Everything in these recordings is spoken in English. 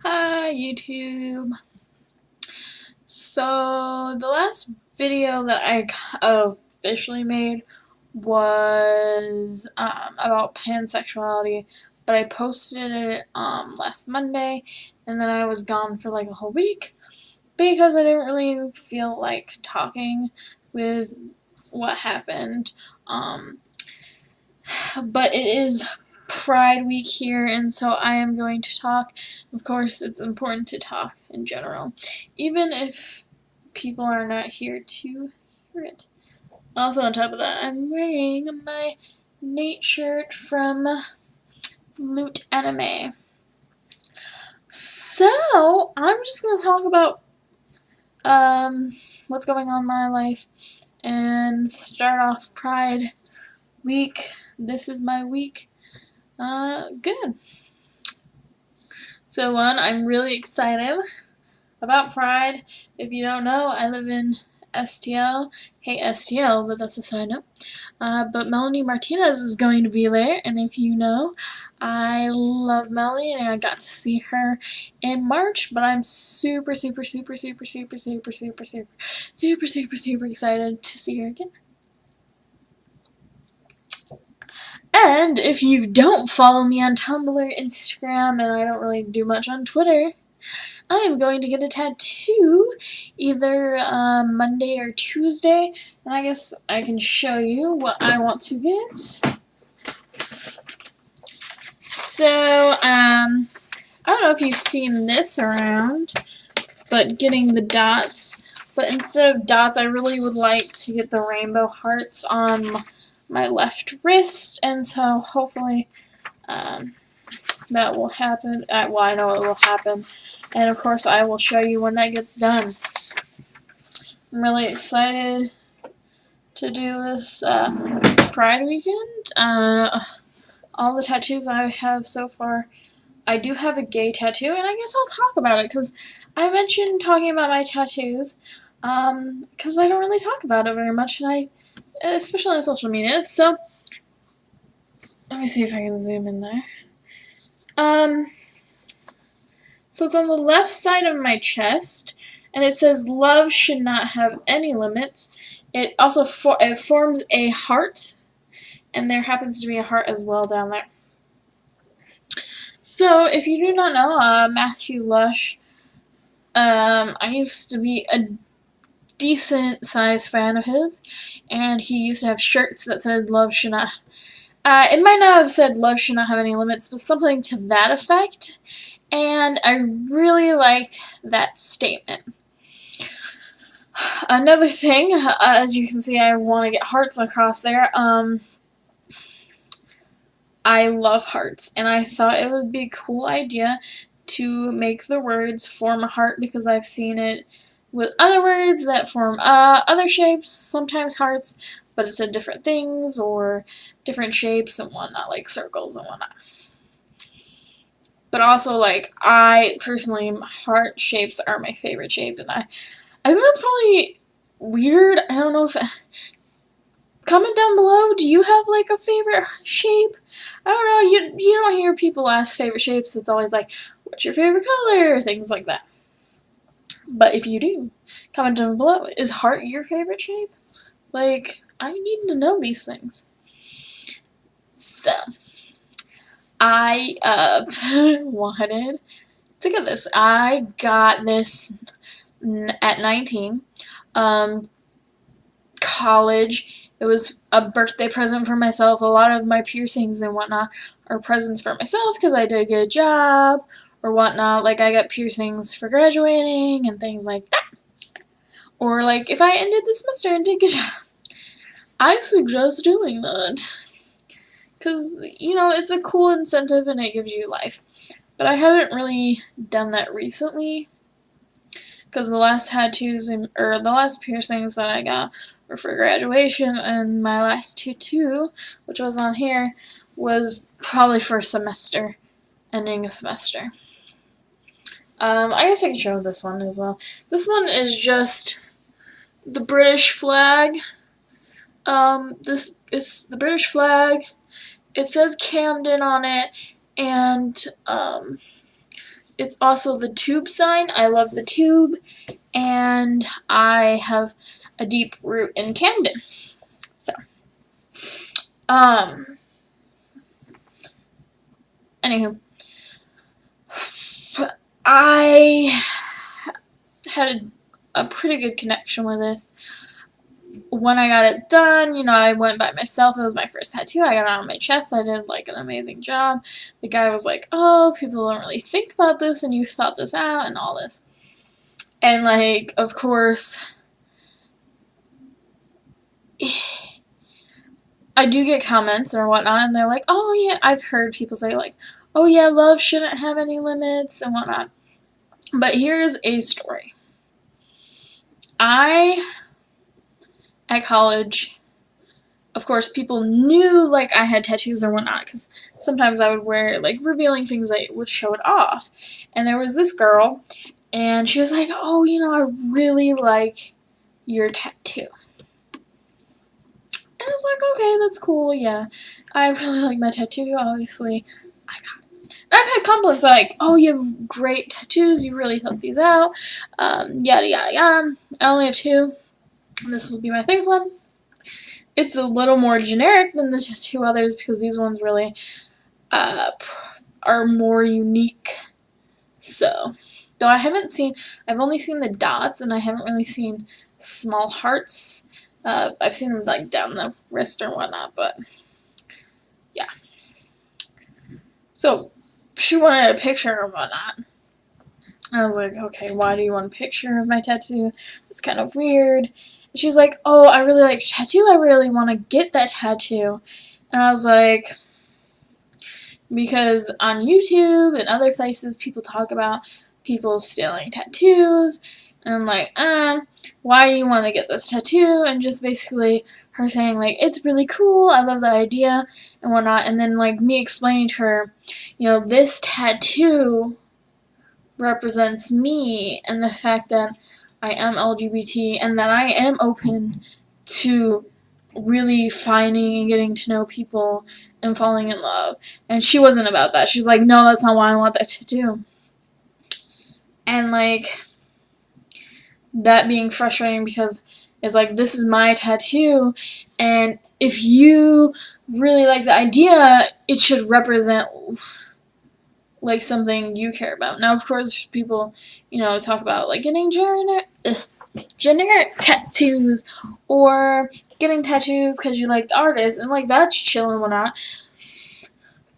Hi YouTube. So the last video that I officially made was about pansexuality, but I posted it last Monday, and then I was gone for like a whole week because I didn't really feel like talking with what happened. Um, but it is Pride Week here, and so I am going to talk. Of course, it's important to talk in general, even if people are not here to hear it. Also, on top of that, I'm wearing my Nate shirt from Loot Anime. So, I'm just going to talk about what's going on in my life and start off Pride Week. This is my week. Good. So I'm really excited about Pride. If you don't know, I live in STL. Hate STL, but that's a side note. But Melanie Martinez is going to be there, and if you know, I love Melanie, and I got to see her in March, but I'm super excited to see her again. And if you don't follow me on Tumblr, Instagram, and I don't really do much on Twitter, I am going to get a tattoo either Monday or Tuesday, and I guess I can show you what I want to get. So, I don't know if you've seen this around, but getting the dots. But instead of dots, I really would like to get the rainbow hearts on my left wrist, and so hopefully that will happen. Well, I know it will happen, and of course I will show you when that gets done. I'm really excited to do this Pride weekend. All the tattoos I have so far. I do have a gay tattoo, and I guess I'll talk about it, because I mentioned talking about my tattoos, because I don't really talk about it very much, and especially on social media, so let me see if I can zoom in there. So it's on the left side of my chest, and it says, "Love should not have any limits." It also it forms a heart, and there happens to be a heart as well down there. So, if you do not know, Matthew Lush, I used to be a decent-sized fan of his, and he used to have shirts that said, "Love should not..." It might not have said, "Love should not have any limits," but something to that effect, and I really liked that statement. Another thing, as you can see, I want to get hearts across there. I love hearts, and I thought it would be a cool idea to make the words form a heart, because I've seen it with other words that form other shapes, sometimes hearts, but it said different things or different shapes and whatnot, like circles and whatnot. But also, like, I personally, heart shapes are my favorite shape, and I think that's probably weird. I don't know if... Comment down below, do you have, like, a favorite shape? I don't know, you don't hear people ask favorite shapes. It's always like, what's your favorite color? Things like that. But if you do, comment down below. Is heart your favorite shape? Like, I need to know these things. So, I wanted to get this. I got this at 19. College. It was a birthday present for myself. A lot of my piercings and whatnot are presents for myself because I did a good job or whatnot. Like, I got piercings for graduating and things like that. Or, like, if I ended the semester and did a good job. I suggest doing that. Because, you know, it's a cool incentive and it gives you life. But I haven't really done that recently. Because the last tattoos, or the last piercings that I got were for graduation, and my last tattoo, which was on here, was probably for a semester, ending a semester. I guess I can show this one as well. This one is just the British flag. This is the British flag. It says Camden on it, and it's also the tube sign. I love the tube, and I have a deep root in Camden. So, anywho, I had a pretty good connection with this. When I got it done, you know, I went by myself. It was my first tattoo. I got it on my chest. I did, like, an amazing job. The guy was like, oh, people don't really think about this, and you thought this out, and all this. And, like, of course, I do get comments or whatnot, and they're like, oh, yeah, I've heard people say, like, oh, yeah, love shouldn't have any limits, and whatnot. But here's a story. At college, of course, people knew, like, I had tattoos or whatnot, because sometimes I would wear, like, revealing things that would show it off. And there was this girl, and she was like, oh, you know, I really like your tattoo. And I was like, okay, that's cool, yeah. I really like my tattoo, obviously. I got it. And I've had compliments like, oh, you have great tattoos, you really helped these out, yada, yada, yada. I only have 2. This will be my 3rd one. It's a little more generic than the 2 others because these ones really are more unique. So, though I've only seen the dots, and I haven't really seen small hearts. I've seen them, like, down the wrist or whatnot, but yeah. So, she wanted a picture or whatnot. I was like, okay, why do you want a picture of my tattoo? It's kind of weird. And she was like, oh, I really like your tattoo. I really want to get that tattoo. And I was like, because on YouTube and other places, people talk about people stealing tattoos. And I'm like, why do you want to get this tattoo? And just basically her saying, like, it's really cool, I love the idea, and whatnot. And then, like, me explaining to her, you know, this tattoo represents me and the fact that I am LGBT and that I am open to really finding and getting to know people and falling in love. And she wasn't about that. She's like, no, that's not what I want that to do. And, like, that being frustrating because it's like, this is my tattoo, and if you really like the idea, it should represent, like, something you care about. Now, of course, people, you know, talk about, like, getting generic tattoos, or getting tattoos because you like the artist, and, like, that's chill and whatnot.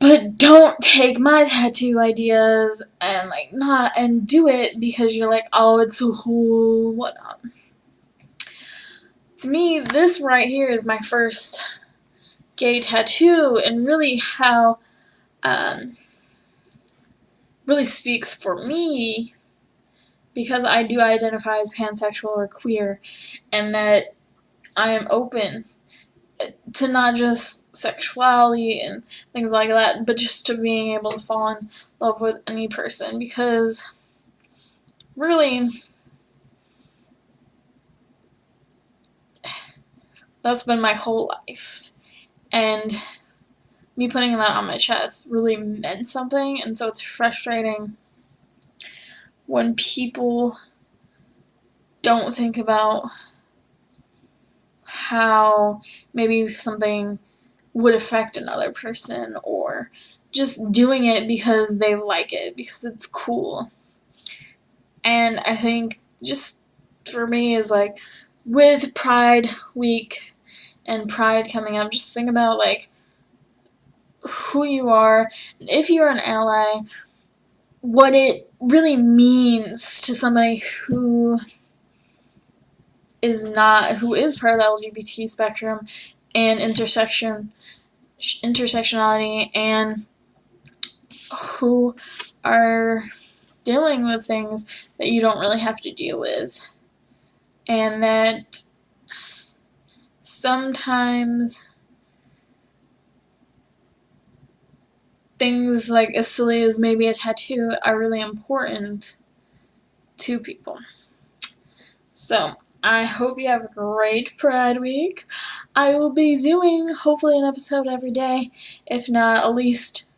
But don't take my tattoo ideas and, like, and do it because you're like, oh, it's so cool, whatnot. To me, this right here is my first gay tattoo, and really how, really speaks for me, because I do identify as pansexual or queer, and that I am open to not just sexuality and things like that, but just to being able to fall in love with any person, because really, that's been my whole life, and me putting that on my chest really meant something. And so it's frustrating when people don't think about how maybe something would affect another person, or just doing it because they like it, because it's cool. And I think, just for me, is like, with Pride Week and Pride coming up, just think about, like, who you are, and if you're an ally, what it really means to somebody who is part of the LGBT spectrum, and intersectionality, and who are dealing with things that you don't really have to deal with. And that sometimes things like as silly as maybe a tattoo are really important to people. So, I hope you have a great Pride Week. I will be doing, hopefully, an episode every day, if not at least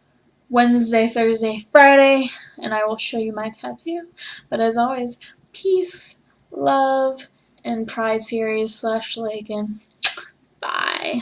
Wednesday, Thursday, Friday, and I will show you my tattoo. But as always, peace, love, and Pride series /Lakin. Bye.